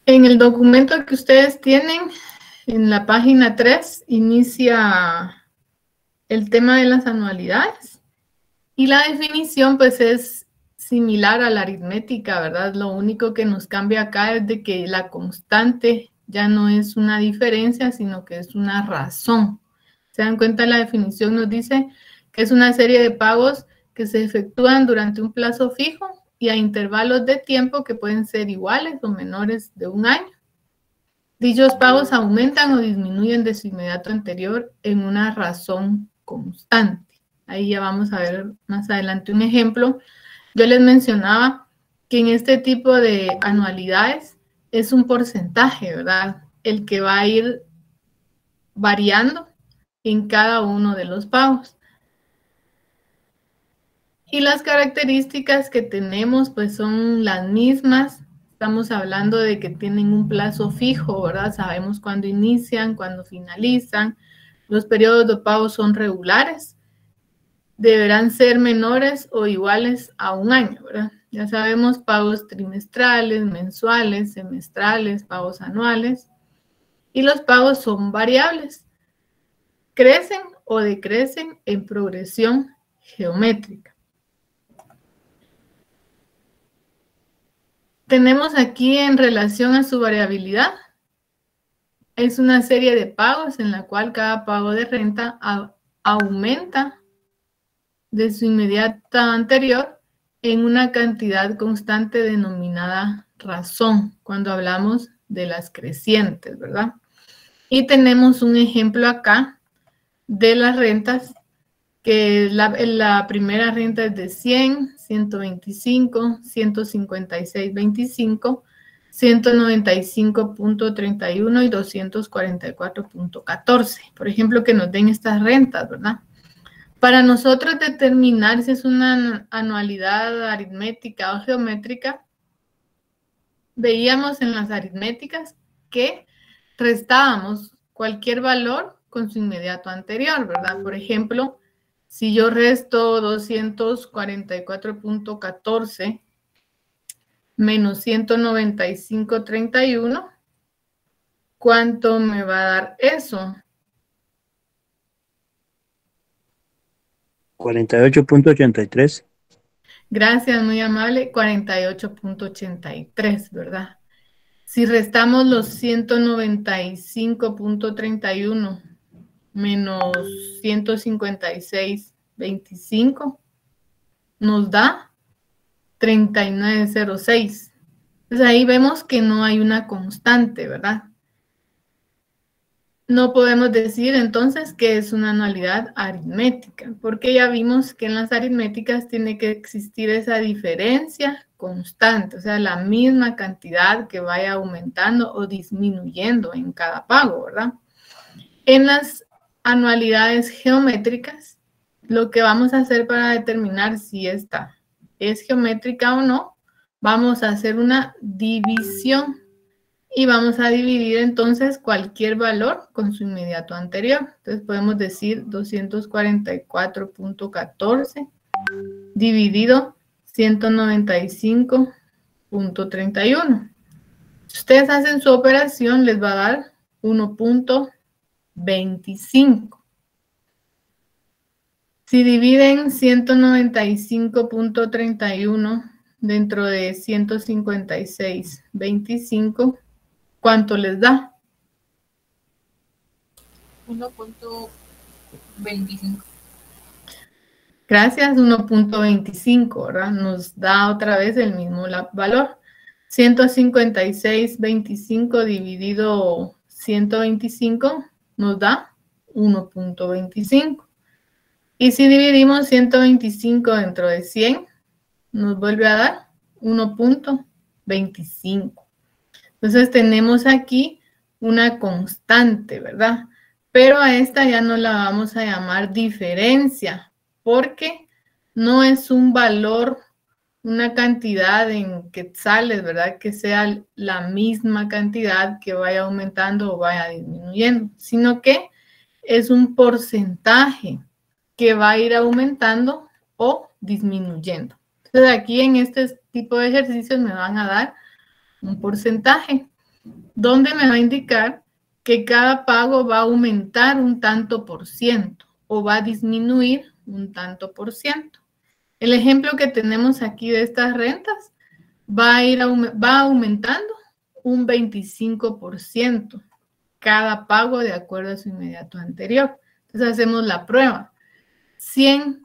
En el documento que ustedes tienen, en la página 3, inicia el tema de las anualidades. Y la definición, pues, es similar a la aritmética, ¿verdad? Lo único que nos cambia acá es de que la constante ya no es una diferencia, sino que es una razón. ¿Se dan cuenta? La definición nos dice que es una serie de pagos que se efectúan durante un plazo fijo y a intervalos de tiempo que pueden ser iguales o menores de un año. Dichos pagos aumentan o disminuyen de su inmediato anterior en una razón constante. Ahí ya vamos a ver más adelante un ejemplo. Yo les mencionaba que en este tipo de anualidades es un porcentaje, ¿verdad? El que va a ir variando en cada uno de los pagos. Y las características que tenemos pues son las mismas. Estamos hablando de que tienen un plazo fijo, ¿verdad? Sabemos cuándo inician, cuándo finalizan. Los periodos de pago son regulares. Deberán ser menores o iguales a un año, ¿verdad? Ya sabemos pagos trimestrales, mensuales, semestrales, pagos anuales. Y los pagos son variables. Crecen o decrecen en progresión geométrica. Tenemos aquí en relación a su variabilidad, es una serie de pagos en la cual cada pago de renta aumenta de su inmediata anterior en una cantidad constante denominada razón, cuando hablamos de las crecientes, ¿verdad? Y tenemos un ejemplo acá de las rentas, que la primera renta es de 100, 125, 156.25, 195.31 y 244.14. Por ejemplo, que nos den estas rentas, ¿verdad? Para nosotros determinar si es una anualidad aritmética o geométrica, veíamos en las aritméticas que restábamos cualquier valor con su inmediato anterior, ¿verdad? Por ejemplo, si yo resto 244.14 menos 195.31, ¿cuánto me va a dar eso? 48.83. Gracias, muy amable. 48.83, ¿verdad? Si restamos los 195.31 menos 156.25, nos da 39.06. Entonces ahí vemos que no hay una constante, ¿verdad? No podemos decir entonces que es una anualidad aritmética, porque ya vimos que en las aritméticas tiene que existir esa diferencia constante, o sea, la misma cantidad que vaya aumentando o disminuyendo en cada pago, ¿verdad? En las anualidades geométricas, lo que vamos a hacer para determinar si esta es geométrica o no, vamos a hacer una división. Y vamos a dividir entonces cualquier valor con su inmediato anterior. Entonces podemos decir 244.14 dividido 195.31. Si ustedes hacen su operación, les va a dar 1.25. Si dividen 195.31 dentro de 156.25, ¿cuánto les da? 1.25. Gracias, 1.25, ¿verdad? Nos da otra vez el mismo valor. 156.25 dividido 125 nos da 1.25. Y si dividimos 125 dentro de 100, nos vuelve a dar 1.25. Entonces tenemos aquí una constante, ¿verdad? Pero a esta ya no la vamos a llamar diferencia, porque no es un valor una cantidad en quetzales, ¿verdad? Que sea la misma cantidad que vaya aumentando o vaya disminuyendo, sino que es un porcentaje que va a ir aumentando o disminuyendo. Entonces aquí en este tipo de ejercicios me van a dar un porcentaje donde me va a indicar que cada pago va a aumentar un tanto por ciento o va a disminuir un tanto por ciento. El ejemplo que tenemos aquí de estas rentas va aumentando un 25% cada pago de acuerdo a su inmediato anterior. Entonces hacemos la prueba. 100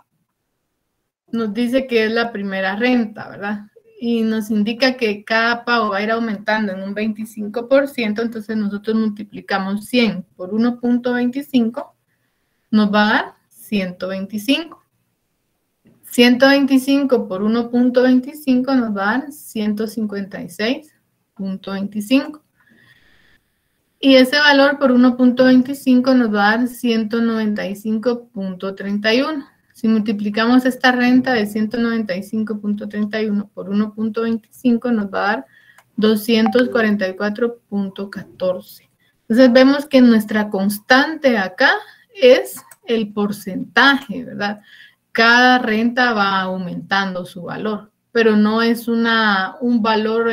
nos dice que es la primera renta, ¿verdad? Y nos indica que cada pago va a ir aumentando en un 25%, entonces nosotros multiplicamos 100 por 1.25, nos va a dar 125. 125 por 1.25 nos va a dar 156.25. Y ese valor por 1.25 nos va a dar 195.31. Si multiplicamos esta renta de 195.31 por 1.25 nos va a dar 244.14. Entonces vemos que nuestra constante acá es el porcentaje, ¿verdad? Cada renta va aumentando su valor, pero no es un valor,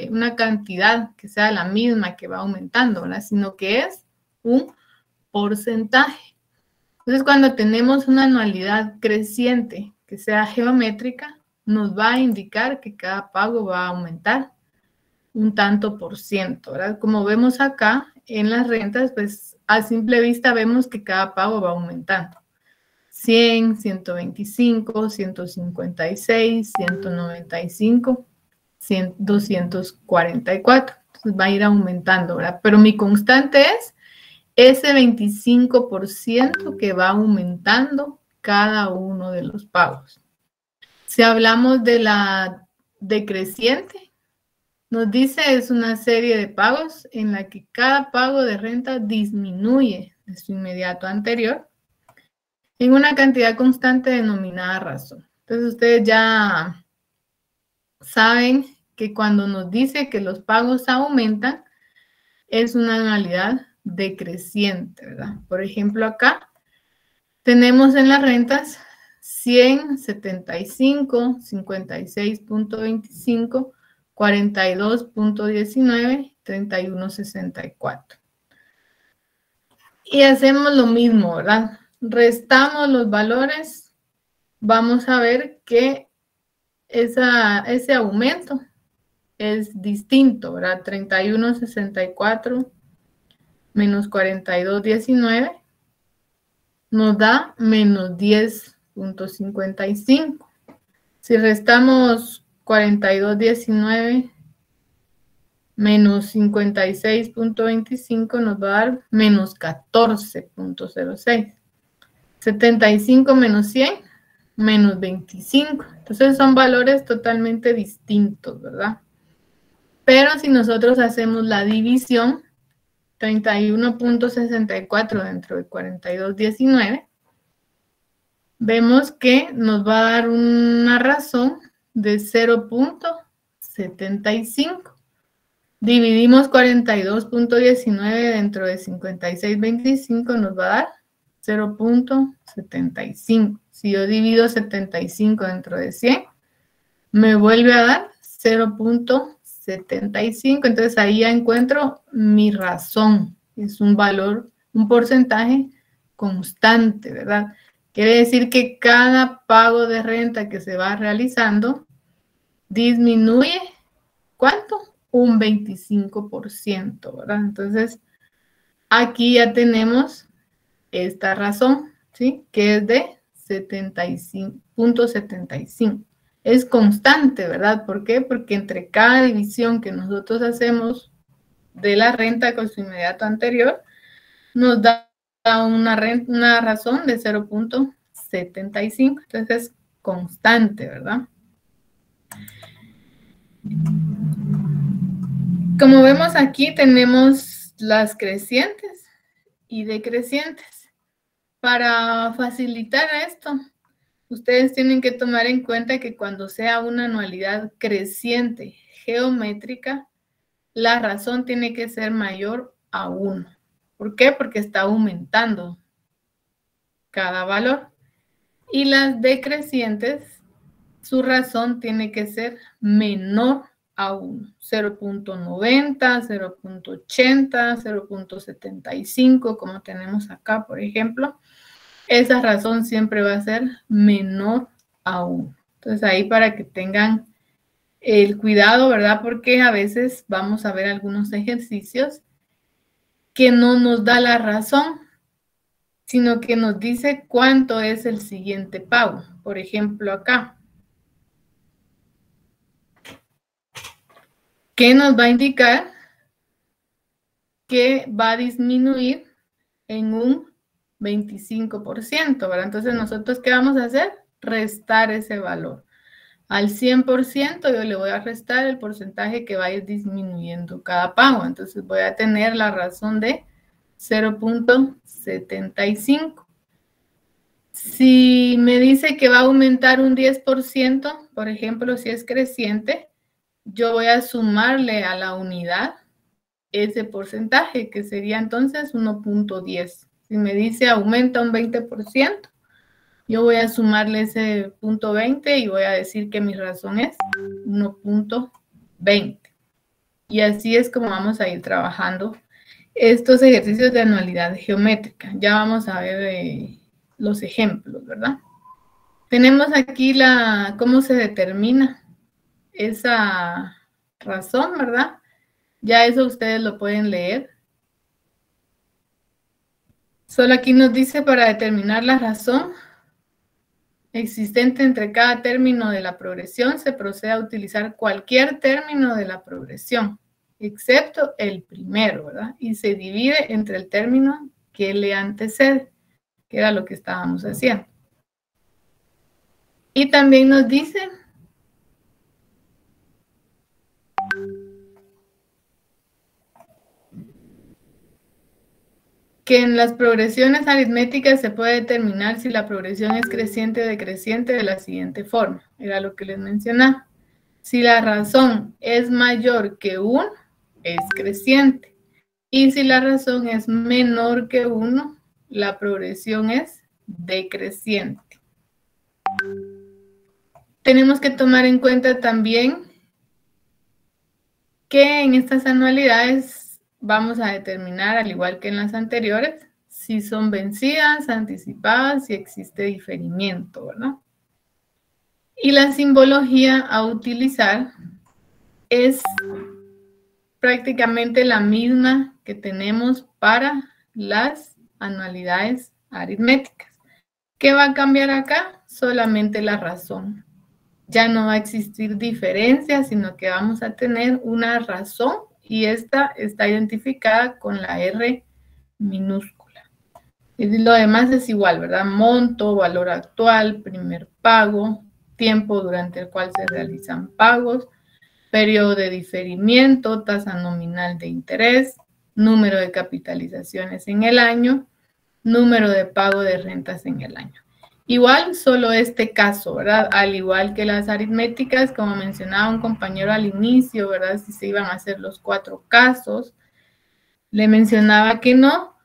una cantidad que sea la misma que va aumentando, ¿verdad? Sino que es un porcentaje. Entonces, cuando tenemos una anualidad creciente que sea geométrica, nos va a indicar que cada pago va a aumentar un tanto por ciento, ¿verdad? Como vemos acá en las rentas, pues a simple vista vemos que cada pago va aumentando. 100, 125, 156, 195, 244. Entonces va a ir aumentando, ¿verdad? Pero mi constante es ese 25% que va aumentando cada uno de los pagos. Si hablamos de la decreciente, nos dice es una serie de pagos en la que cada pago de renta disminuye de su inmediato anterior en una cantidad constante denominada razón. Entonces ustedes ya saben que cuando nos dice que los pagos aumentan, es una anualidad decreciente, ¿verdad? Por ejemplo, acá tenemos en las rentas 100, 75, 56.25, 42.19, 31.64. Y hacemos lo mismo, ¿verdad? Restamos los valores, vamos a ver que ese aumento es distinto, ¿verdad? 31.64 menos 42.19 nos da menos 10.55. Si restamos 42.19 menos 56.25 nos va a dar menos 14.06. 75 menos 100, menos 25. Entonces son valores totalmente distintos, ¿verdad? Pero si nosotros hacemos la división, 31.64 dentro de 42.19, vemos que nos va a dar una razón de 0.75. Dividimos 42.19 dentro de 56.25, nos va a dar 0.75. Si yo divido 75 dentro de 100, me vuelve a dar 0.75. Entonces ahí ya encuentro mi razón. Es un valor, un porcentaje constante, ¿verdad? Quiere decir que cada pago de renta que se va realizando disminuye, ¿cuánto? Un 25%, ¿verdad? Entonces aquí ya tenemos esta razón, ¿sí? Que es de 75.75. Es constante, ¿verdad? ¿Por qué? Porque entre cada división que nosotros hacemos de la renta con su inmediato anterior, nos da una razón de 0.75. Entonces es constante, ¿verdad? Como vemos aquí tenemos las crecientes y decrecientes. Para facilitar esto, ustedes tienen que tomar en cuenta que cuando sea una anualidad creciente geométrica, la razón tiene que ser mayor a 1. ¿Por qué? Porque está aumentando cada valor. Y las decrecientes, su razón tiene que ser menor a 1. 0.90, 0.80, 0.75, como tenemos acá, por ejemplo. Esa razón siempre va a ser menor a 1. Entonces, ahí para que tengan el cuidado, ¿verdad? Porque a veces vamos a ver algunos ejercicios que no nos da la razón, sino que nos dice cuánto es el siguiente pago. Por ejemplo, acá. ¿Qué nos va a indicar que va a disminuir en un 25%, ¿verdad? Entonces, ¿nosotros qué vamos a hacer? Restar ese valor. Al 100% yo le voy a restar el porcentaje que va a ir disminuyendo cada pago. Entonces, voy a tener la razón de 0.75. Si me dice que va a aumentar un 10%, por ejemplo, si es creciente, yo voy a sumarle a la unidad ese porcentaje, que sería entonces 1.10. Si me dice aumenta un 20%, yo voy a sumarle ese 0.20 y voy a decir que mi razón es 1.20. Y así es como vamos a ir trabajando estos ejercicios de anualidad geométrica. Ya vamos a ver los ejemplos, ¿verdad? Tenemos aquí cómo se determina esa razón, ¿verdad? Ya eso ustedes lo pueden leer. Solo aquí nos dice para determinar la razón existente entre cada término de la progresión, se procede a utilizar cualquier término de la progresión, excepto el primero, ¿verdad? Y se divide entre el término que le antecede, que era lo que estábamos haciendo. Y también nos dice que en las progresiones aritméticas se puede determinar si la progresión es creciente o decreciente de la siguiente forma. Era lo que les mencionaba. Si la razón es mayor que 1, es creciente. Y si la razón es menor que 1, la progresión es decreciente. Tenemos que tomar en cuenta también que en estas anualidades vamos a determinar, al igual que en las anteriores, si son vencidas, anticipadas, si existe diferimiento, ¿verdad? Y la simbología a utilizar es prácticamente la misma que tenemos para las anualidades aritméticas. ¿Qué va a cambiar acá? Solamente la razón. Ya no va a existir diferencia, sino que vamos a tener una razón y esta está identificada con la R minúscula. Y lo demás es igual, ¿verdad? Monto, valor actual, primer pago, tiempo durante el cual se realizan pagos, periodo de diferimiento, tasa nominal de interés, número de capitalizaciones en el año, número de pago de rentas en el año. Igual, solo este caso, ¿verdad? Al igual que las aritméticas, como mencionaba un compañero al inicio, ¿verdad? Si se iban a hacer los 4 casos, le mencionaba que no,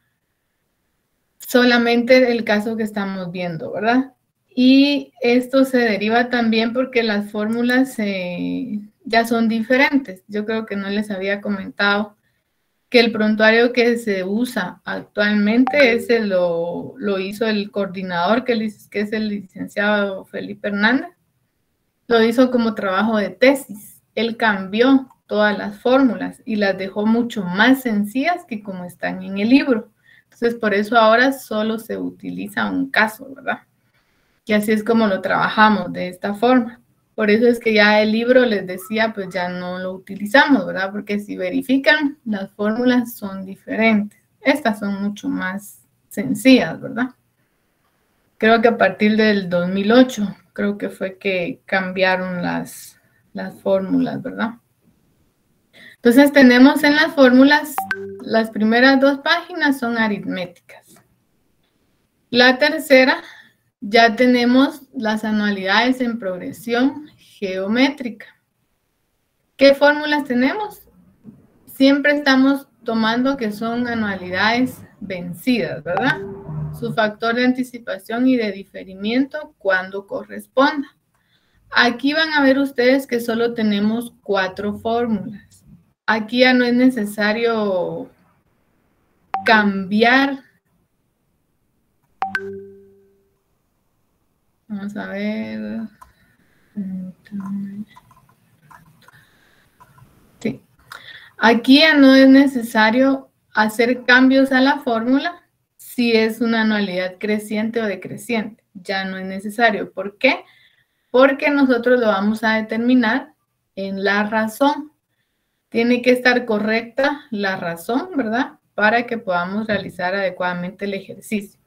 solamente el caso que estamos viendo, ¿verdad? Y esto se deriva también porque las fórmulas ya son diferentes. Yo creo que no les había comentado que el prontuario que se usa actualmente ese lo hizo el coordinador, que es el licenciado Felipe Hernández. Lo hizo como trabajo de tesis. Él cambió todas las fórmulas y las dejó mucho más sencillas que como están en el libro. Entonces, por eso ahora solo se utiliza un caso, ¿verdad? Y así es como lo trabajamos, de esta forma. Por eso es que ya el libro, les decía, pues ya no lo utilizamos, ¿verdad? Porque si verifican, las fórmulas son diferentes. Estas son mucho más sencillas, ¿verdad? Creo que a partir del 2008, creo que fue que cambiaron las fórmulas, ¿verdad? Entonces tenemos en las fórmulas, las primeras 2 páginas son aritméticas. La tercera ya tenemos las anualidades en progresión geométrica. ¿Qué fórmulas tenemos? Siempre estamos tomando que son anualidades vencidas, ¿verdad? Su factor de anticipación y de diferimiento cuando corresponda. Aquí van a ver ustedes que solo tenemos 4 fórmulas. Aquí ya no es necesario cambiar. Vamos a ver. Sí. Aquí ya no es necesario hacer cambios a la fórmula si es una anualidad creciente o decreciente. Ya no es necesario. ¿Por qué? Porque nosotros lo vamos a determinar en la razón. Tiene que estar correcta la razón, ¿verdad? Para que podamos realizar adecuadamente el ejercicio.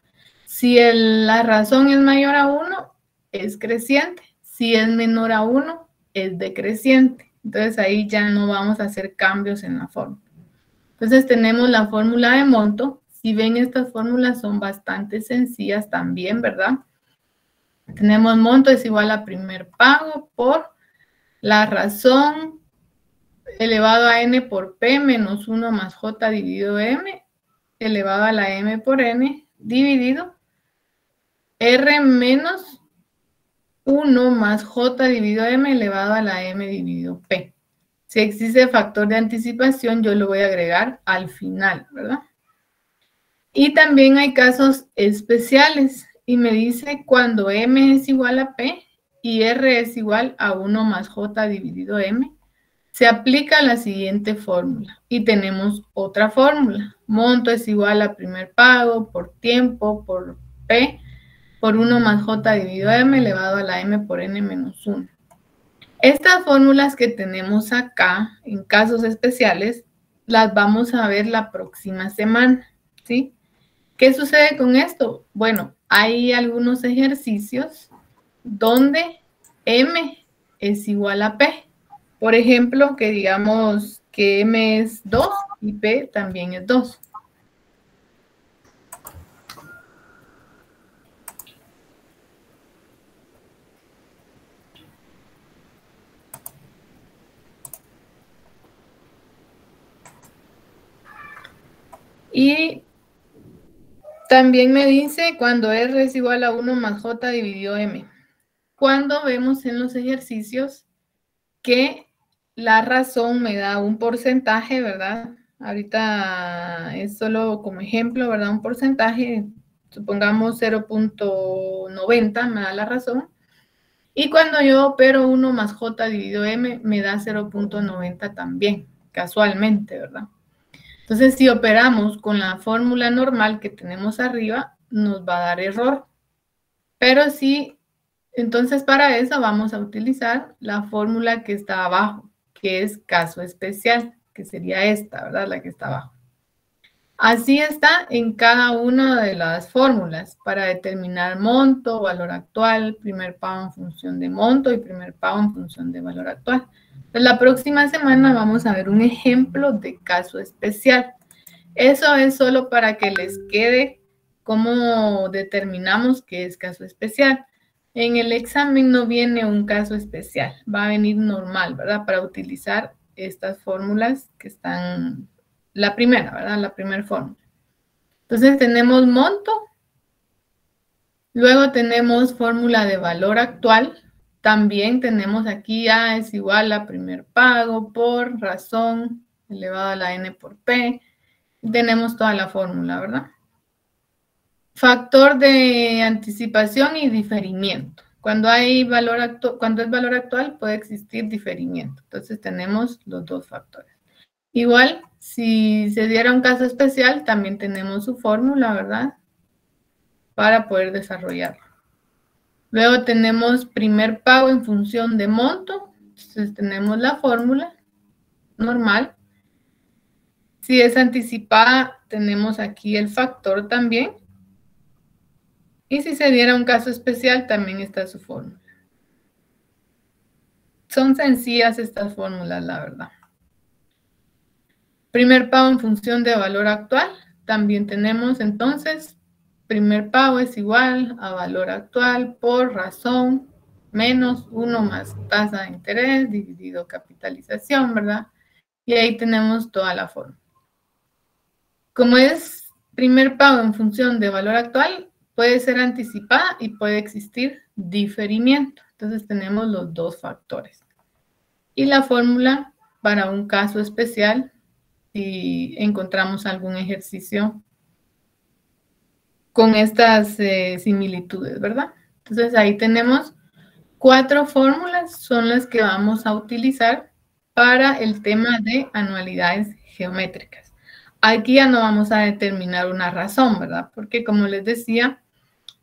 Si la razón es mayor a 1, es creciente. Si es menor a 1, es decreciente. Entonces ahí ya no vamos a hacer cambios en la fórmula. Entonces tenemos la fórmula de monto. Si ven, estas fórmulas son bastante sencillas también, ¿verdad? Tenemos monto es igual a primer pago por la razón elevado a n por p menos 1 más j dividido m elevado a la m por n dividido r menos 1 más j dividido m elevado a la m dividido p. Si existe factor de anticipación, yo lo voy a agregar al final, ¿verdad? Y también hay casos especiales. Y me dice cuando m es igual a p y r es igual a 1 más j dividido m, se aplica la siguiente fórmula. Y tenemos otra fórmula. Monto es igual a primer pago por tiempo por p por 1 más j dividido m elevado a la m por n menos 1. Estas fórmulas que tenemos acá, en casos especiales, las vamos a ver la próxima semana, ¿sí? ¿Qué sucede con esto? Bueno, hay algunos ejercicios donde m es igual a p. Por ejemplo, que digamos que m es 2 y p también es 2. Y también me dice cuando r es igual a 1 más j dividido m. Cuando vemos en los ejercicios que la razón me da un porcentaje, ¿verdad? Ahorita es solo como ejemplo, ¿verdad? Un porcentaje, supongamos 0.90 me da la razón. Y cuando yo opero 1 más j dividido m, me da 0.90 también, casualmente, ¿verdad? Entonces, si operamos con la fórmula normal que tenemos arriba, nos va a dar error. Pero sí, entonces para eso vamos a utilizar la fórmula que está abajo, que es caso especial, que sería esta, ¿verdad? La que está abajo. Así está en cada una de las fórmulas para determinar monto, valor actual, primer pago en función de monto y primer pago en función de valor actual. Entonces, la próxima semana vamos a ver un ejemplo de caso especial. Eso es solo para que les quede cómo determinamos que es caso especial. En el examen no viene un caso especial, va a venir normal, ¿verdad? Para utilizar estas fórmulas que están, la primera, ¿verdad? La primera fórmula. Entonces tenemos monto, luego tenemos fórmula de valor actual, también tenemos aquí A es igual a primer pago por razón elevado a la n por p, tenemos toda la fórmula, ¿verdad? Factor de anticipación y diferimiento. Cuando es valor actual puede existir diferimiento. Entonces tenemos los dos factores. Igual, si se diera un caso especial, también tenemos su fórmula, ¿verdad? Para poder desarrollarlo. Luego tenemos primer pago en función de monto. Entonces tenemos la fórmula normal. Si es anticipada, tenemos aquí el factor también. Y si se diera un caso especial, también está su fórmula. Son sencillas estas fórmulas, la verdad. Primer pago en función de valor actual. También tenemos entonces primer pago es igual a valor actual por razón menos 1 más tasa de interés dividido capitalización, ¿verdad? Y ahí tenemos toda la forma. Como es primer pago en función de valor actual, puede ser anticipada y puede existir diferimiento. Entonces tenemos los dos factores. Y la fórmula para un caso especial, si encontramos algún ejercicio con estas similitudes, ¿verdad? Entonces ahí tenemos 4 fórmulas, son las que vamos a utilizar para el tema de anualidades geométricas. Aquí ya no vamos a determinar una razón, ¿verdad? Porque como les decía,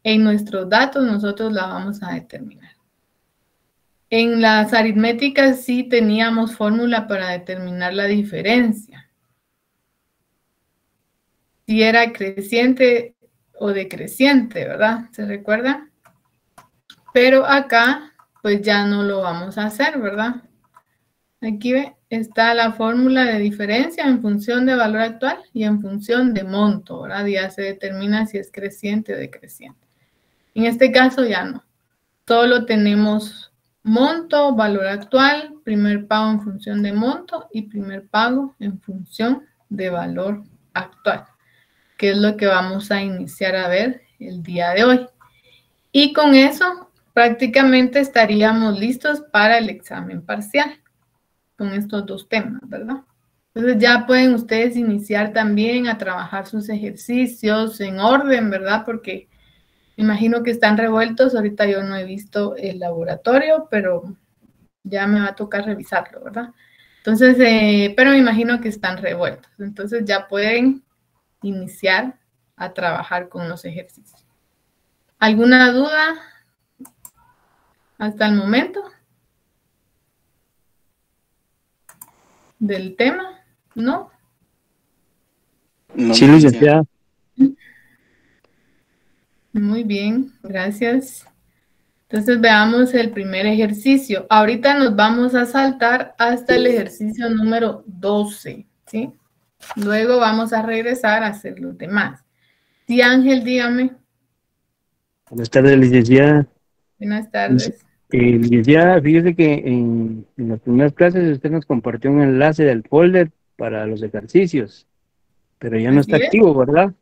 en nuestros datos nosotros la vamos a determinar. En las aritméticas sí teníamos fórmula para determinar la diferencia. Si era creciente o decreciente, ¿verdad? ¿Se recuerda? Pero acá, pues ya no lo vamos a hacer, ¿verdad? Aquí está la fórmula de diferencia en función de valor actual y en función de monto, ¿verdad? Ya se determina si es creciente o decreciente. En este caso ya no. Solo tenemos monto, valor actual, primer pago en función de monto y primer pago en función de valor actual, que es lo que vamos a iniciar a ver el día de hoy. Y con eso prácticamente estaríamos listos para el examen parcial con estos dos temas, ¿verdad? Entonces ya pueden ustedes iniciar también a trabajar sus ejercicios en orden, ¿verdad? Porque me imagino que están revueltos. Ahorita yo no he visto el laboratorio, pero ya me va a tocar revisarlo, ¿verdad? Entonces, pero me imagino que están revueltos. Entonces ya pueden iniciar a trabajar con los ejercicios. ¿Alguna duda hasta el momento del tema? ¿No? Sí, licenciada. Muy bien, gracias. Entonces veamos el primer ejercicio. Ahorita nos vamos a saltar hasta el ejercicio número 12, ¿sí? Luego vamos a regresar a hacer los demás. Sí, Ángel, dígame. Buenas tardes, licenciada. Buenas tardes. Licenciada, fíjese que en las primeras clases usted nos compartió un enlace del folder para los ejercicios, pero ya no está Así es. activo, ¿verdad?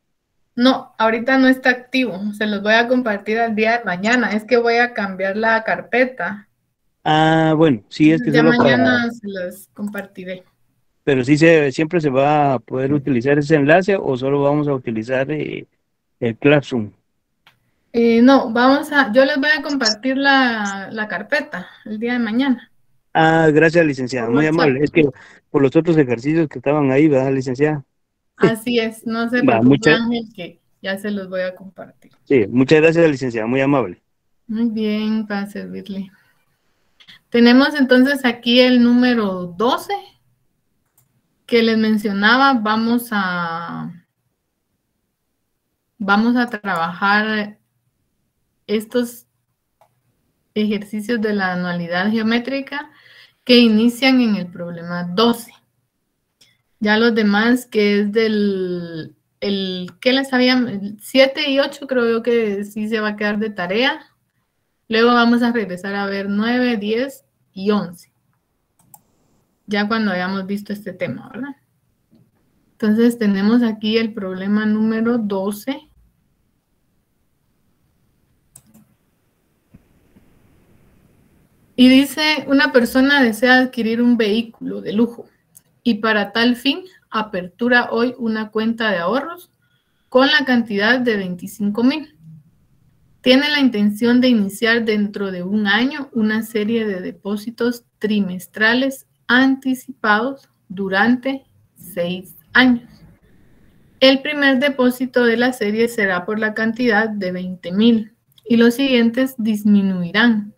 No, ahorita no está activo. Se los voy a compartir al día de mañana. Es que voy a cambiar la carpeta. Ah, bueno, sí, es que Ya solo para... mañana se las compartiré. Pero sí siempre se va a poder utilizar ese enlace o solo vamos a utilizar el Classroom. No, yo les voy a compartir la carpeta el día de mañana Ah, gracias, licenciada, por muy WhatsApp. amable. Es que por los otros ejercicios que estaban ahí, ¿verdad, licenciada? Así es, no se Va, preocupe, Ángel, que ya se los voy a compartir. sí, muchas gracias, licenciada, muy amable. Muy bien, para servirle. Tenemos entonces aquí el número 12 que les mencionaba. Vamos a trabajar estos ejercicios de la anualidad geométrica que inician en el problema 12. Ya los demás, que es ¿qué les habían? 7 y 8 creo yo que sí se va a quedar de tarea. Luego vamos a regresar a ver 9, 10 y 11. Ya cuando hayamos visto este tema, ¿verdad? Entonces tenemos aquí el problema número 12. Y dice, una persona desea adquirir un vehículo de lujo y para tal fin apertura hoy una cuenta de ahorros con la cantidad de 25,000. Tiene la intención de iniciar dentro de un año una serie de depósitos trimestrales anticipados durante 6 años. El primer depósito de la serie será por la cantidad de 20,000 y los siguientes disminuirán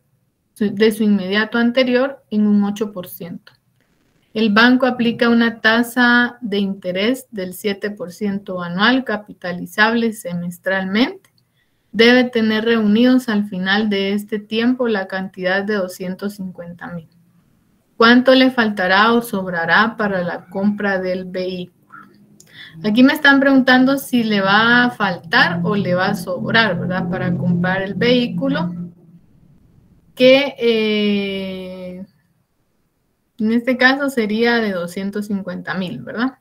de su inmediato anterior en un 8%. El banco aplica una tasa de interés del 7% anual capitalizable semestralmente. Debe tener reunidos al final de este tiempo la cantidad de 250,000. ¿Cuánto le faltará o sobrará para la compra del vehículo? Aquí me están preguntando si le va a faltar o le va a sobrar, ¿verdad? Para comprar el vehículo, que en este caso sería de 250,000, ¿verdad?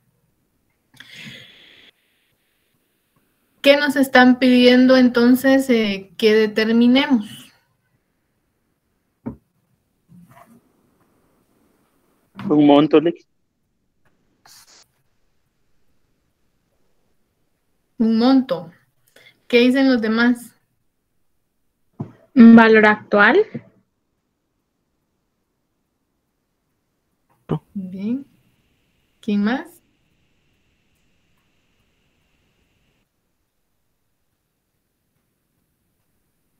¿Qué nos están pidiendo entonces que determinemos? Un monto de Un monto. ¿Qué dicen los demás? Un valor actual. Bien. ¿Quién más?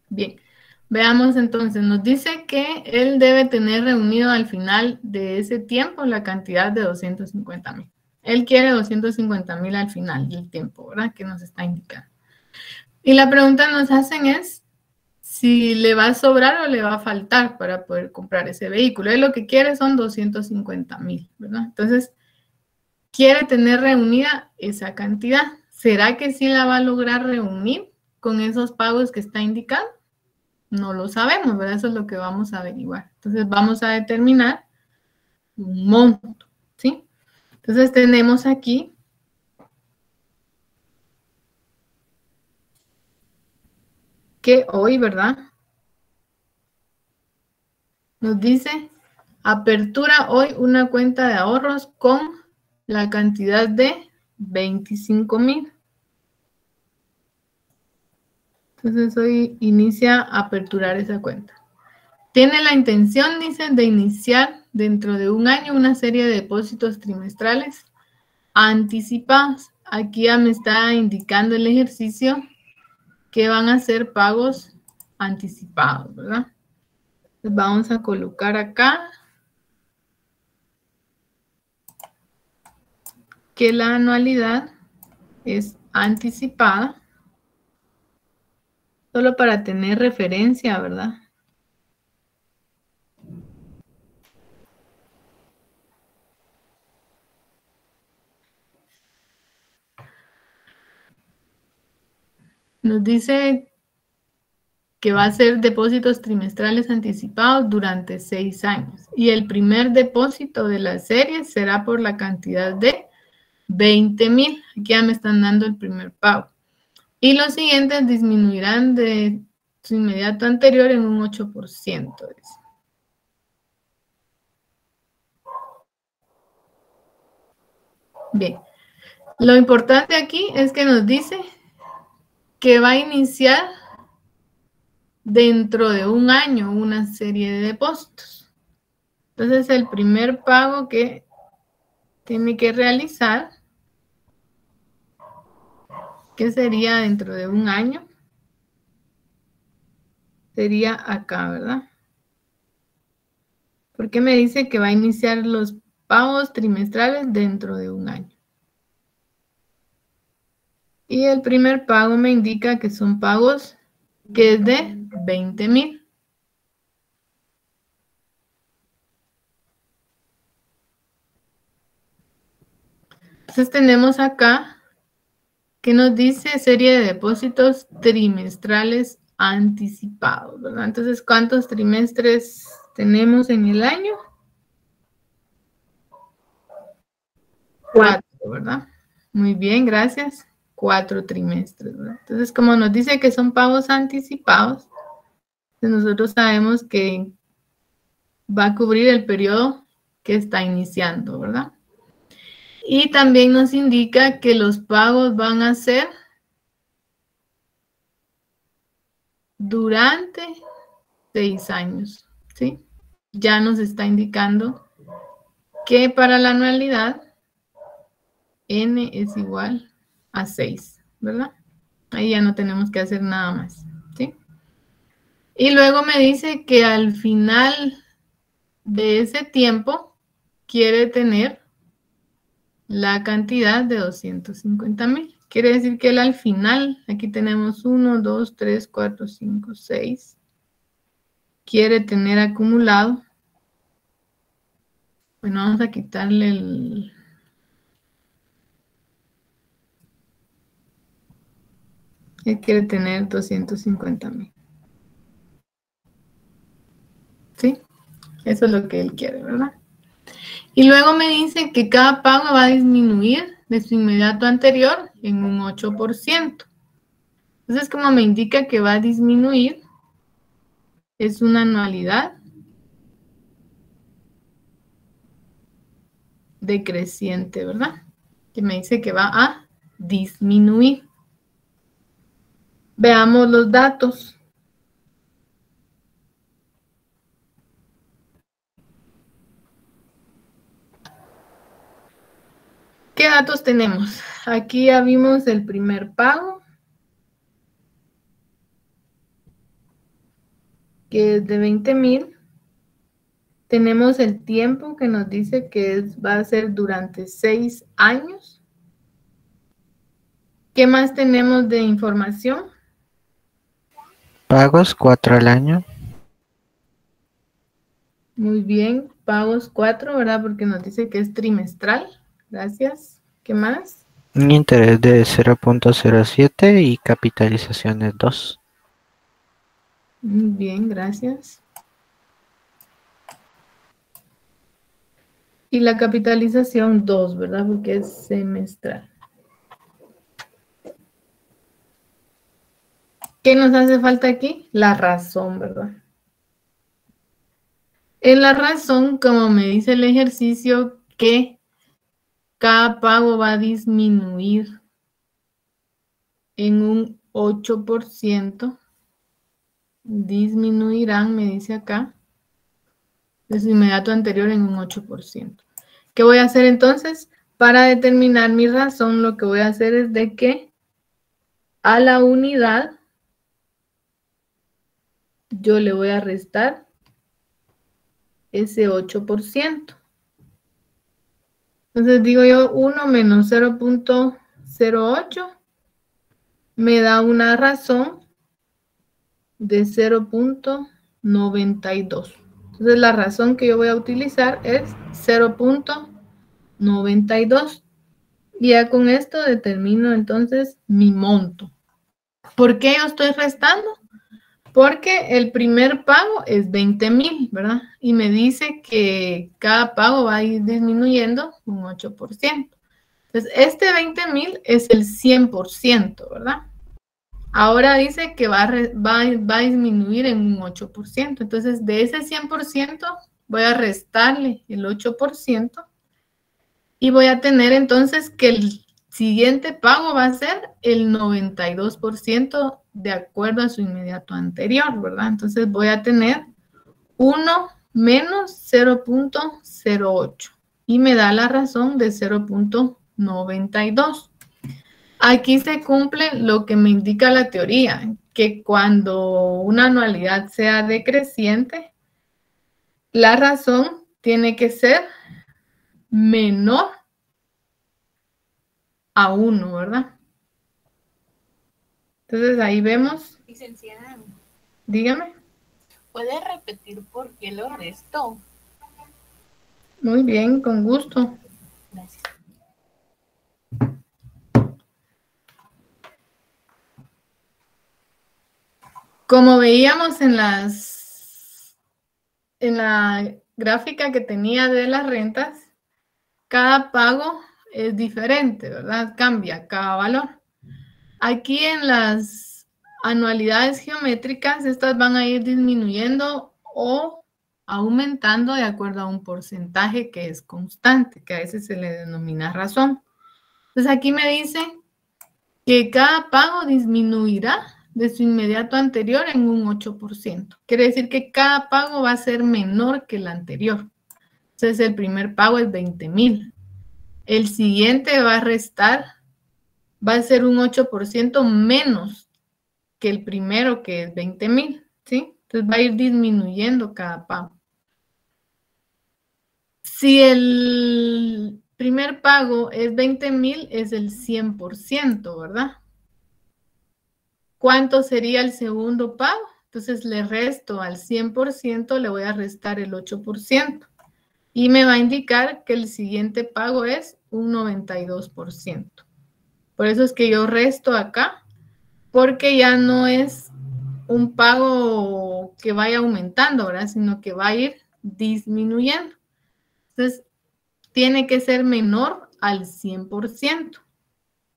Bien. Veamos entonces, nos dice que él debe tener reunido al final de ese tiempo la cantidad de 250,000. Él quiere 250,000 al final del tiempo, ¿verdad? Que nos está indicando. Y la pregunta que nos hacen es si le va a sobrar o le va a faltar para poder comprar ese vehículo. Él lo que quiere son 250,000, ¿verdad? Entonces, quiere tener reunida esa cantidad. ¿Será que sí la va a lograr reunir con esos pagos que está indicando? No lo sabemos, ¿verdad? Eso es lo que vamos a averiguar. Entonces vamos a determinar un monto, ¿sí? Entonces tenemos aquí que hoy, ¿verdad? Nos dice, apertura hoy una cuenta de ahorros con la cantidad de 25,000. Entonces hoy inicia a aperturar esa cuenta. Tiene la intención, dice, de iniciar dentro de un año una serie de depósitos trimestrales anticipados. Aquí ya me está indicando el ejercicio que van a ser pagos anticipados, ¿verdad? Entonces vamos a colocar acá que la anualidad es anticipada, solo para tener referencia, ¿verdad? Nos dice que va a ser depósitos trimestrales anticipados durante 6 años. Y el primer depósito de la serie será por la cantidad de 20,000. Aquí ya me están dando el primer pago. Y los siguientes disminuirán de su inmediato anterior en un 8%. Bien. Lo importante aquí es que nos dice que va a iniciar dentro de un año una serie de depósitos. Entonces, el primer pago que tiene que realizar, que sería dentro de un año, sería acá, ¿verdad? Porque me dice que va a iniciar los pagos trimestrales dentro de un año. Y el primer pago me indica que son pagos que es de 20,000. Entonces tenemos acá que nos dice serie de depósitos trimestrales anticipados, ¿verdad? Entonces, ¿cuántos trimestres tenemos en el año? 4, ¿verdad? Muy bien, gracias. 4 trimestres, ¿verdad? Entonces, como nos dice que son pagos anticipados, pues nosotros sabemos que va a cubrir el periodo que está iniciando, ¿verdad? Y también nos indica que los pagos van a ser durante 6 años, ¿sí? Ya nos está indicando que para la anualidad n es igual a 6, ¿verdad? Ahí ya no tenemos que hacer nada más, ¿sí? Y luego me dice que al final de ese tiempo quiere tener la cantidad de 250,000. Quiere decir que él al final, aquí tenemos 1, 2, 3, 4, 5, 6, quiere tener acumulado. Bueno, vamos a quitarle Él quiere tener 250,000. ¿Sí? Eso es lo que él quiere, ¿verdad? Y luego me dice que cada pago va a disminuir de su inmediato anterior en un 8%. Entonces, como me indica que va a disminuir, es una anualidad decreciente, ¿verdad? Que me dice que va a disminuir. Veamos los datos. ¿Qué datos tenemos? Aquí ya vimos el primer pago, que es de 20,000. Tenemos el tiempo que nos dice que va a ser durante 6 años. ¿Qué más tenemos de información? Pagos 4 al año. Muy bien, pagos 4, ¿verdad? Porque nos dice que es trimestral. Gracias. ¿Qué más? Un interés de 0.07 y capitalizaciones 2. Muy bien, gracias. Y la capitalización 2, ¿verdad? Porque es semestral. ¿Qué nos hace falta aquí? La razón, ¿verdad? En la razón, como me dice el ejercicio, que cada pago va a disminuir en un 8%. Disminuirán, me dice acá, de su inmediato anterior en un 8%. ¿Qué voy a hacer entonces? Para determinar mi razón, lo que voy a hacer es de que a la unidad yo le voy a restar ese 8%. Entonces digo yo 1 menos 0.08 me da una razón de 0.92. Entonces la razón que yo voy a utilizar es 0.92. Y ya con esto determino entonces mi monto. ¿Por qué yo estoy restando? Porque el primer pago es 20,000, ¿verdad? Y me dice que cada pago va a ir disminuyendo un 8%. Entonces, este 20,000 es el 100%, ¿verdad? Ahora dice que va a disminuir en un 8%. Entonces, de ese 100%, voy a restarle el 8%. Y voy a tener entonces que el siguiente pago va a ser el 92% de acuerdo a su inmediato anterior, ¿verdad? Entonces voy a tener 1 menos 0.08 y me da la razón de 0.92. Aquí se cumple lo que me indica la teoría, que cuando una anualidad sea decreciente, la razón tiene que ser menor a 1, ¿verdad? Entonces ahí vemos. Licenciada, Dígame. ¿puede repetir por qué lo restó? Muy bien, con gusto. Gracias. Como veíamos en la gráfica que tenía de las rentas, cada pago es diferente, ¿verdad? Cambia cada valor. Aquí en las anualidades geométricas, estas van a ir disminuyendo o aumentando de acuerdo a un porcentaje que es constante, que a veces se le denomina razón. Entonces aquí me dice que cada pago disminuirá de su inmediato anterior en un 8%. Quiere decir que cada pago va a ser menor que el anterior. Entonces el primer pago es 20,000. El siguiente va a restar, va a ser un 8% menos que el primero, que es 20,000, ¿sí? Entonces va a ir disminuyendo cada pago. Si el primer pago es 20,000, es el 100%, ¿verdad? ¿Cuánto sería el segundo pago? Entonces le resto al 100%, le voy a restar el 8%. Y me va a indicar que el siguiente pago es un 92%. Por eso es que yo resto acá porque ya no es un pago que vaya aumentando, ¿verdad? Sino que va a ir disminuyendo. Entonces, tiene que ser menor al 100%.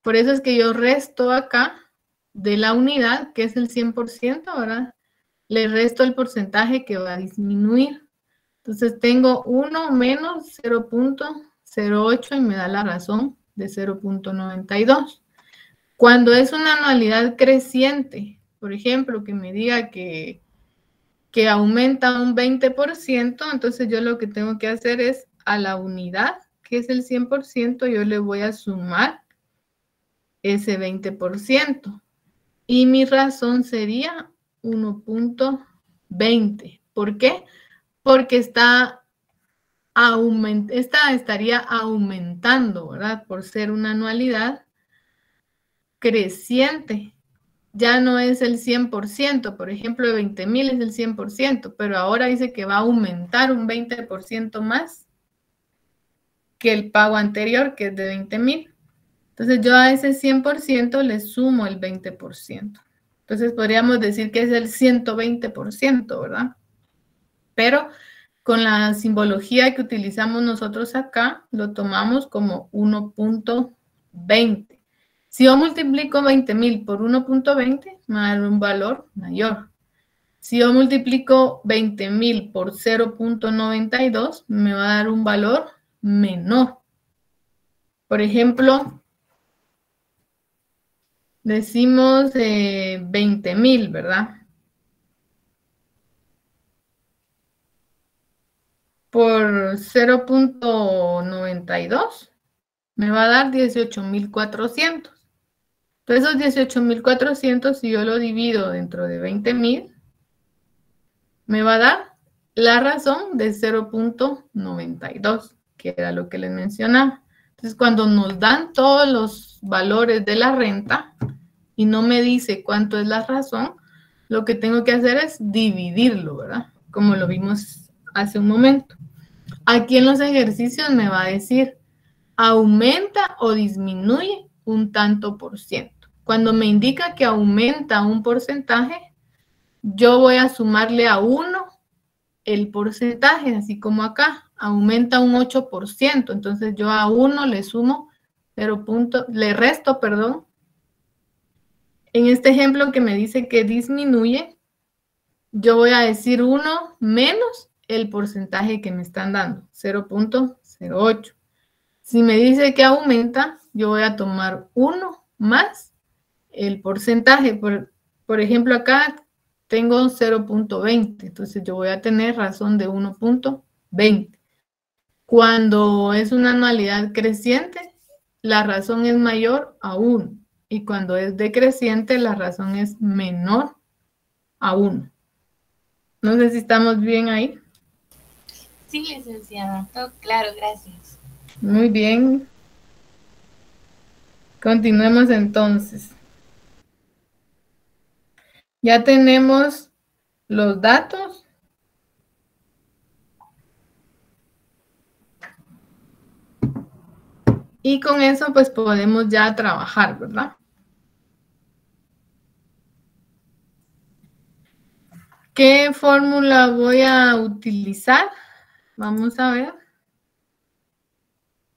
Por eso es que yo resto acá de la unidad, que es el 100%, ¿verdad? Le resto el porcentaje que va a disminuir. Entonces, tengo 1 menos 0.08 y me da la razón de 0.92. Cuando es una anualidad creciente, por ejemplo, que me diga que aumenta un 20%, entonces yo lo que tengo que hacer es a la unidad, que es el 100%, yo le voy a sumar ese 20%. Y mi razón sería 1.20. ¿Por qué? Porque estaría aumentando, ¿verdad? Por ser una anualidad creciente. Ya no es el 100%, por ejemplo, de 20,000 es el 100%, pero ahora dice que va a aumentar un 20% más que el pago anterior, que es de 20,000. Entonces yo a ese 100% le sumo el 20%. Entonces podríamos decir que es el 120%, ¿verdad? Pero con la simbología que utilizamos nosotros acá, lo tomamos como 1.20. Si yo multiplico 20,000 por 1.20, me va a dar un valor mayor. Si yo multiplico 20,000 por 0.92, me va a dar un valor menor. Por ejemplo, decimos 20,000, ¿verdad? Por 0.92 me va a dar 18,400. Entonces, esos 18,400, si yo lo divido dentro de 20,000, me va a dar la razón de 0.92, que era lo que les mencionaba. Entonces, cuando nos dan todos los valores de la renta y no me dice cuánto es la razón, lo que tengo que hacer es dividirlo, ¿verdad? Como lo vimos hace un momento. Aquí en los ejercicios me va a decir, aumenta o disminuye un tanto por ciento. Cuando me indica que aumenta un porcentaje, yo voy a sumarle a 1 el porcentaje, así como acá, aumenta un 8%. Entonces yo a 1 le sumo le resto, perdón. En este ejemplo que me dice que disminuye, yo voy a decir 1 menos el porcentaje que me están dando, 0.08. Si me dice que aumenta, yo voy a tomar 1 más el porcentaje. Por ejemplo, acá tengo 0.20, entonces yo voy a tener razón de 1.20. Cuando es una anualidad creciente, la razón es mayor a 1. Y cuando es decreciente, la razón es menor a 1. No sé si estamos bien ahí. Sí, licenciada. Todo claro, gracias. Muy bien. Continuemos entonces. Ya tenemos los datos. Y con eso pues podemos ya trabajar, ¿verdad? ¿Qué fórmula voy a utilizar? Vamos a ver.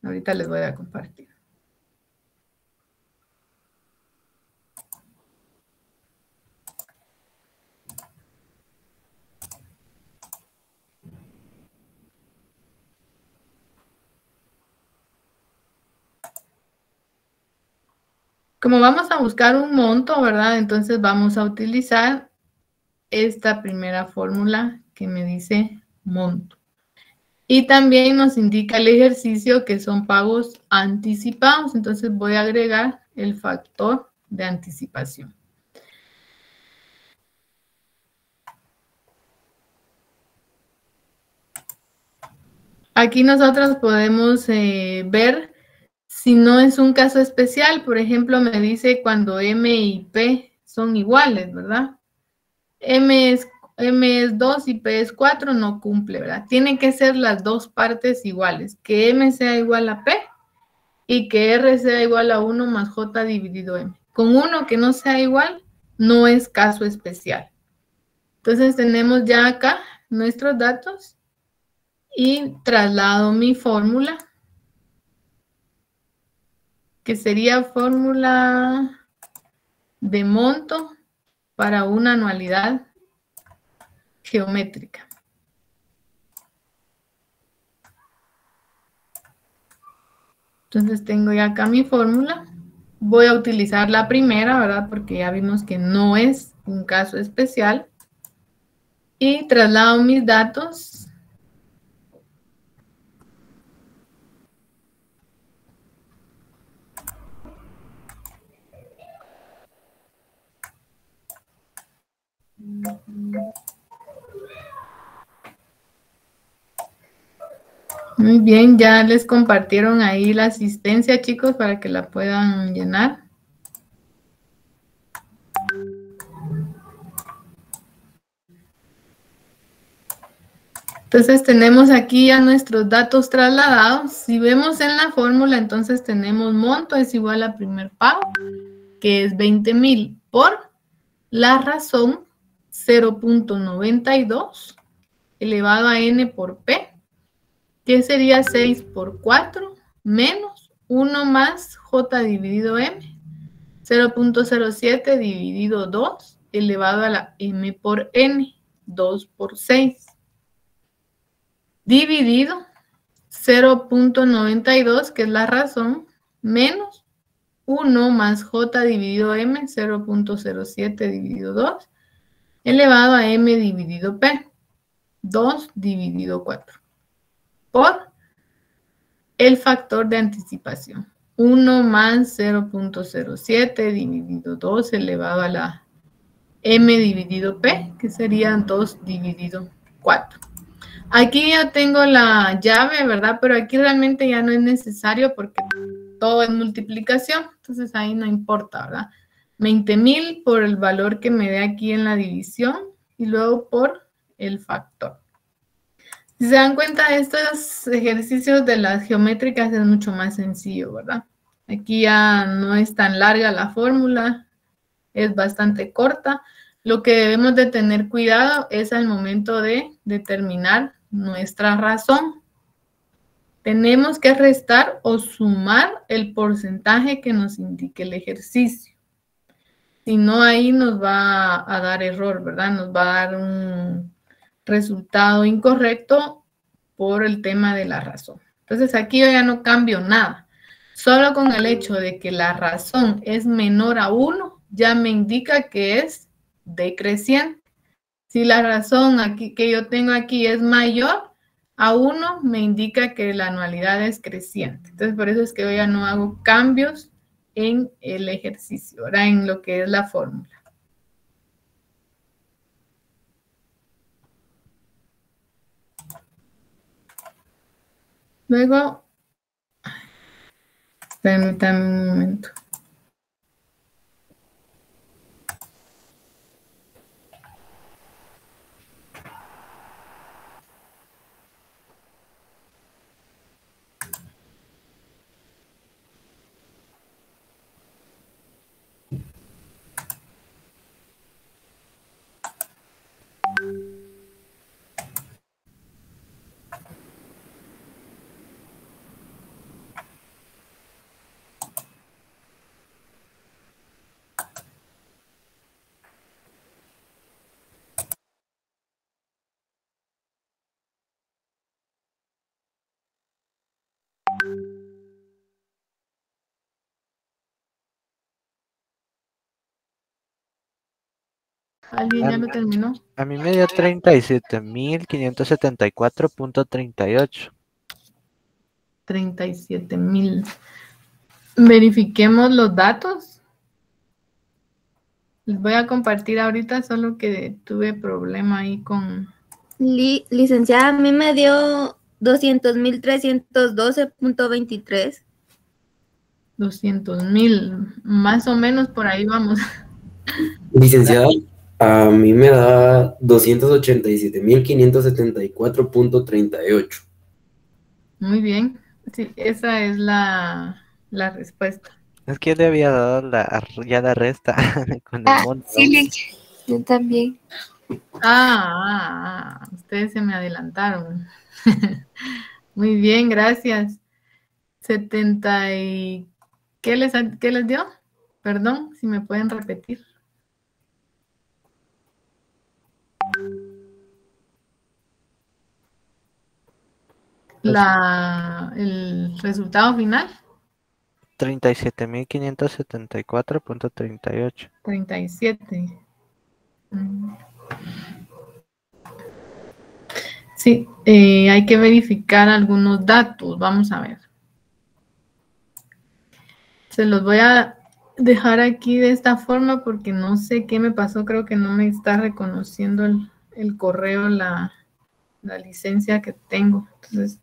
Ahorita les voy a compartir. Como vamos a buscar un monto, ¿verdad? Entonces vamos a utilizar esta primera fórmula que me dice monto. Y también nos indica el ejercicio que son pagos anticipados. Entonces voy a agregar el factor de anticipación. Aquí nosotros podemos ver si no es un caso especial. Por ejemplo, me dice cuando M y P son iguales, ¿verdad? M es 2 y P es 4, no cumple, ¿verdad? Tienen que ser las dos partes iguales. Que M sea igual a P y que R sea igual a 1 más J dividido M. Con uno que no sea igual, no es caso especial. Entonces tenemos ya acá nuestros datos y traslado mi fórmula, que sería fórmula de monto para una anualidad geométrica. Entonces tengo ya acá mi fórmula. Voy a utilizar la primera, ¿verdad? Porque ya vimos que no es un caso especial. Y traslado mis datos. Muy bien, ya les compartieron ahí la asistencia, chicos, para que la puedan llenar. Entonces tenemos aquí ya nuestros datos trasladados. Si vemos en la fórmula, entonces tenemos monto es igual a primer pago, que es 20,000 por la razón 0.92 elevado a n por p, que sería 6 por 4 menos 1 más j dividido m, 0.07 dividido 2 elevado a la m por n, 2 por 6. Dividido 0.92, que es la razón, menos 1 más j dividido m, 0.07 dividido 2, elevado a m dividido p, 2 dividido 4, por el factor de anticipación, 1 más 0.07 dividido 2 elevado a la m dividido p, que serían 2 dividido 4. Aquí ya tengo la llave, ¿verdad? Pero aquí realmente ya no es necesario porque todo es multiplicación. Entonces ahí no importa, ¿verdad? 20,000 por el valor que me dé aquí en la división y luego por el factor. Si se dan cuenta, estos ejercicios de las geométricas es mucho más sencillo, ¿verdad? Aquí ya no es tan larga la fórmula, es bastante corta. Lo que debemos de tener cuidado es al momento de determinar nuestra razón. Tenemos que restar o sumar el porcentaje que nos indique el ejercicio. Si no, ahí nos va a dar error, ¿verdad? Nos va a dar un resultado incorrecto por el tema de la razón. Entonces aquí yo ya no cambio nada. Solo con el hecho de que la razón es menor a 1, ya me indica que es decreciente. Si la razón aquí, que yo tengo aquí es mayor a 1, me indica que la anualidad es creciente. Entonces, por eso es que yo ya no hago cambios en el ejercicio, ahora en lo que es la fórmula. Luego, permítanme un momento. ¿Alguien ya lo terminó? A mí me dio 37,574.38. 37,000. Verifiquemos los datos. Les voy a compartir ahorita, solo que tuve problema ahí con... Licenciada, a mí me dio 200,312.23. 200,000, más o menos por ahí vamos. Licenciada, a mí me da 287,574.38. Muy bien, sí, esa es la respuesta. Es que yo le había dado ya la resta con el monto. Sí, yo también. Ustedes se me adelantaron. Muy bien, gracias. 70 y... ¿Qué les dio? Perdón, si me pueden repetir. El resultado final. 37.574.38. 37. Sí, hay que verificar algunos datos. Vamos a ver. Se los voy a dejar aquí de esta forma porque no sé qué me pasó. Creo que no me está reconociendo el correo, la licencia que tengo. Entonces,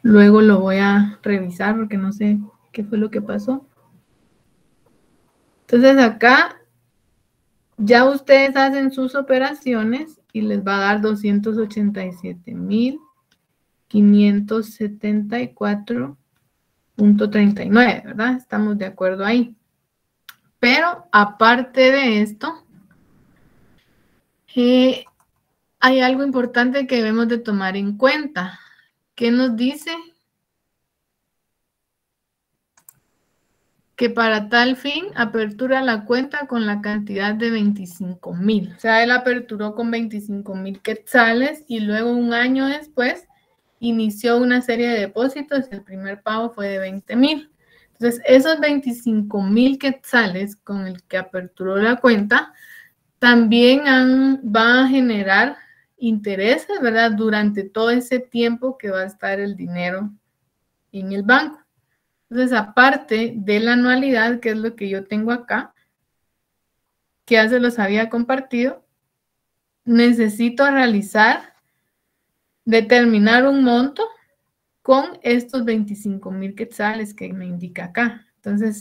luego lo voy a revisar porque no sé qué fue lo que pasó. Entonces, acá ya ustedes hacen sus operaciones y les va a dar 287.574.39, ¿verdad? Estamos de acuerdo ahí. Pero aparte de esto, hay algo importante que debemos de tomar en cuenta. ¿Qué nos dice? Que para tal fin apertura la cuenta con la cantidad de 25,000. O sea, él aperturó con 25,000 quetzales y luego un año después inició una serie de depósitos y el primer pago fue de 20,000. Entonces, esos 25,000 quetzales con el que aperturó la cuenta también van a generar intereses, ¿verdad? Durante todo ese tiempo que va a estar el dinero en el banco. Entonces, aparte de la anualidad, que es lo que yo tengo acá, que ya se los había compartido, necesito determinar un monto con estos 25,000 quetzales que me indica acá. Entonces,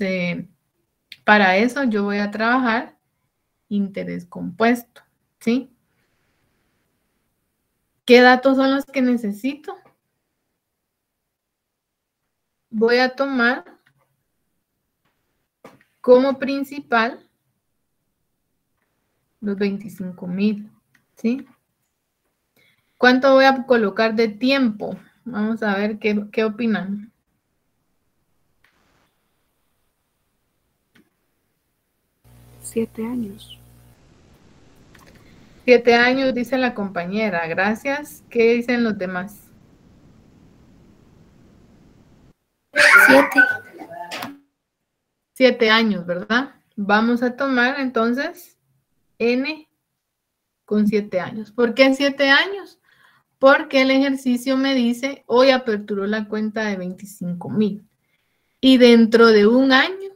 para eso yo voy a trabajar interés compuesto, ¿sí? ¿Qué datos son los que necesito? Voy a tomar como principal los 25,000, ¿sí? ¿Cuánto voy a colocar de tiempo? Vamos a ver qué opinan. Siete años. 7 años, dice la compañera. Gracias. ¿Qué dicen los demás? 7. 7 años, ¿verdad? Vamos a tomar entonces N con 7 años. ¿Por qué 7 años? Porque el ejercicio me dice, hoy aperturó la cuenta de 25,000 y dentro de un año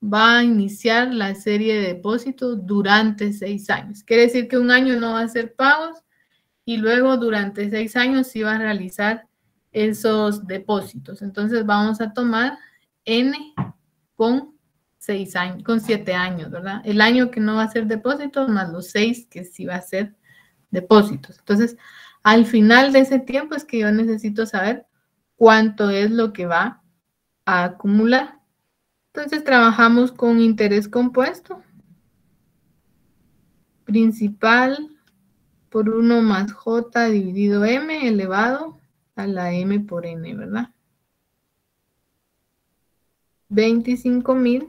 va a iniciar la serie de depósitos durante 6 años. Quiere decir que un año no va a hacer pagos y luego durante 6 años sí va a realizar esos depósitos. Entonces vamos a tomar N con 6 años, con 7 años, ¿verdad? El año que no va a hacer depósitos más los 6 que sí va a hacer depósitos. Entonces, al final de ese tiempo es que yo necesito saber cuánto es lo que va a acumular. Entonces, trabajamos con interés compuesto. Principal por 1 más J dividido M elevado a la M por N, ¿verdad? 25,000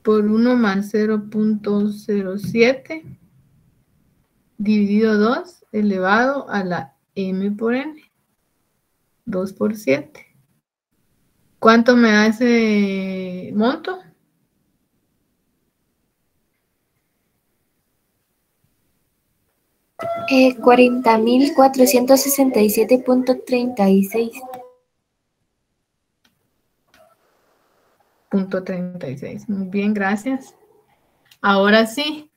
por 1 más 0.07 dividido 2 elevado a la M por N. 2 por 7. ¿Cuánto me da ese monto? Eh, 40.467.36. .36. Muy bien, gracias. Ahora sí,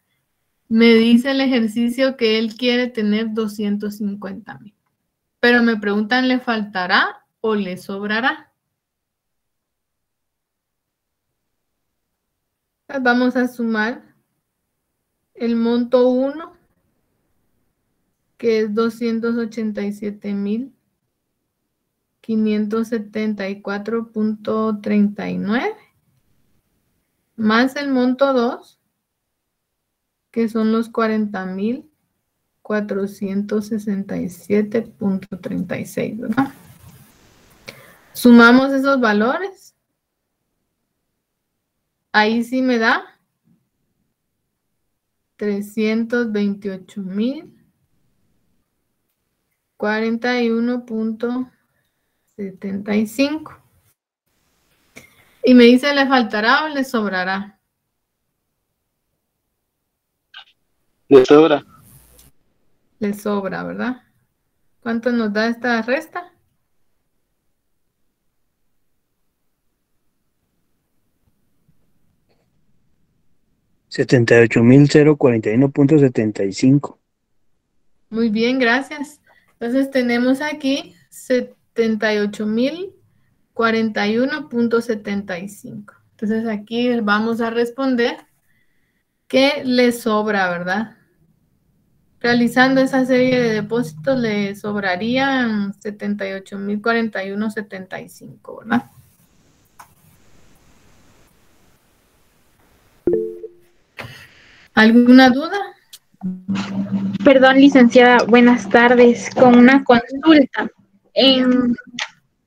me dice el ejercicio que él quiere tener 250,000. Pero me preguntan, ¿le faltará o le sobrará? Vamos a sumar el monto 1, que es 287,000 574.39 más el monto 2, que son los 40,467.36, ¿verdad? Sumamos esos valores. Ahí sí me da 328,041.75. Y me dice, ¿le faltará o le sobrará? Le sobra. Le sobra, ¿verdad? ¿Cuánto nos da esta resta? $78,041.75. Muy bien, gracias. Entonces tenemos aquí 78,041.75. Entonces aquí vamos a responder que le sobra, ¿verdad? Realizando esa serie de depósitos le sobrarían 78,041.75, ¿verdad? ¿Alguna duda? Perdón, licenciada, buenas tardes. Con una consulta. En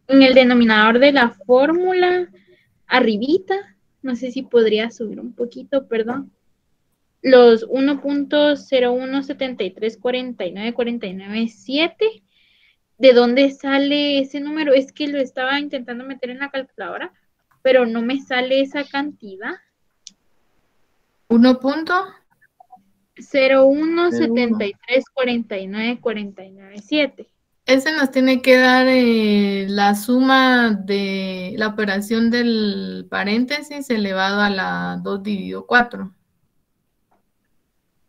el denominador de la fórmula, arribita, no sé si podría subir un poquito, perdón. Los 1.0173494997, ¿de dónde sale ese número? Es que lo estaba intentando meter en la calculadora, pero no me sale esa cantidad. 0173494997. Ese nos tiene que dar la suma de la operación del paréntesis elevado a la 2 dividido 4.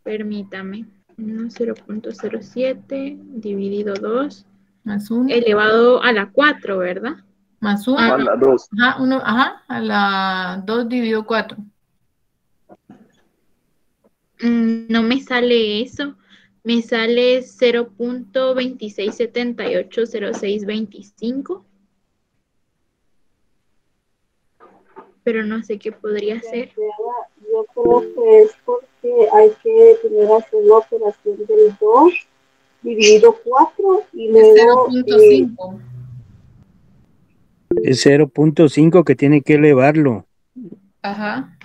Permítame. 0.07 dividido 2 Más 1. elevado a la 4, ¿verdad? Más 1. A la 2. Ajá, a la 2 dividido 4. No me sale eso. Me sale 0.26780625. Pero no sé qué podría ser. Yo creo que es porque hay que primero hacer la operación del 2 dividido 4 y luego... 0.5. Es 0.5 que tiene que elevarlo. Ajá.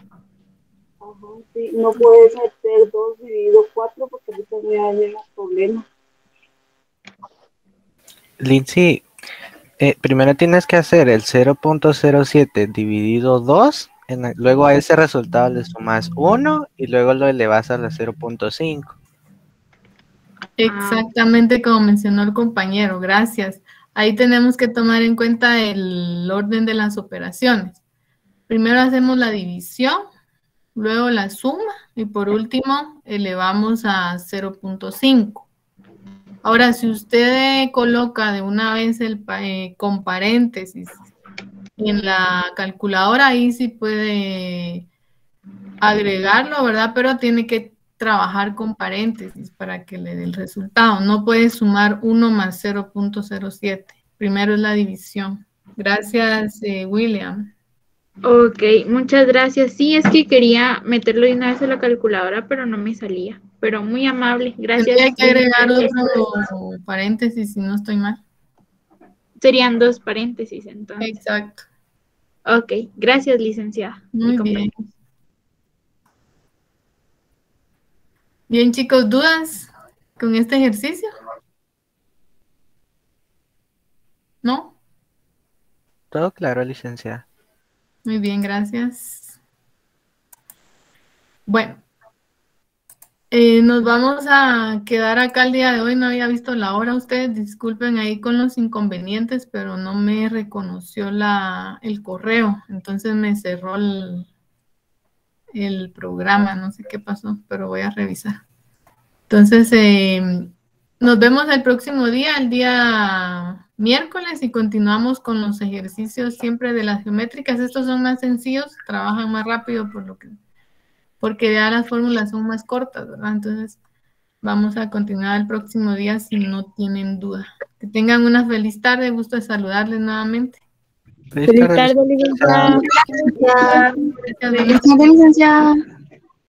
Sí, no puedes meter 2 dividido 4 porque ahorita me va a llegar problema. Lindsay, primero tienes que hacer el 0.07 dividido 2, luego a ese resultado le sumas 1 y luego lo elevas a la 0.5. Exactamente como mencionó el compañero, gracias. Ahí tenemos que tomar en cuenta el orden de las operaciones. Primero hacemos la división, luego la suma y por último elevamos a 0.5. Ahora, si usted coloca de una vez con paréntesis en la calculadora, ahí sí puede agregarlo, ¿verdad? Pero tiene que trabajar con paréntesis para que le dé el resultado. No puede sumar 1 más 0.07. Primero es la división. Gracias, William. Ok, muchas gracias. Sí, es que quería meterlo de una vez a la calculadora, pero no me salía. Pero muy amable, gracias. Tendría que agregar otro paréntesis si no estoy mal. Serían 2 paréntesis, entonces. Exacto. Ok, gracias, licenciada. Muy bien. Bien, chicos, ¿dudas con este ejercicio? ¿No? Todo claro, licenciada. Muy bien, gracias. Bueno, nos vamos a quedar acá el día de hoy. No había visto la hora. Ustedes disculpen ahí con los inconvenientes, pero no me reconoció el correo. Entonces me cerró el programa. No sé qué pasó, pero voy a revisar. Entonces, nos vemos el próximo día, el día miércoles, y continuamos con los ejercicios siempre de las geométricas. Estos son más sencillos, trabajan más rápido porque ya las fórmulas son más cortas, ¿verdad? Entonces, Vamos a continuar el próximo día si no tienen duda. Que tengan una feliz tarde. Gusto de saludarles nuevamente. Feliz tarde, licenciada. Gracias, Feliz tarde, licenciada.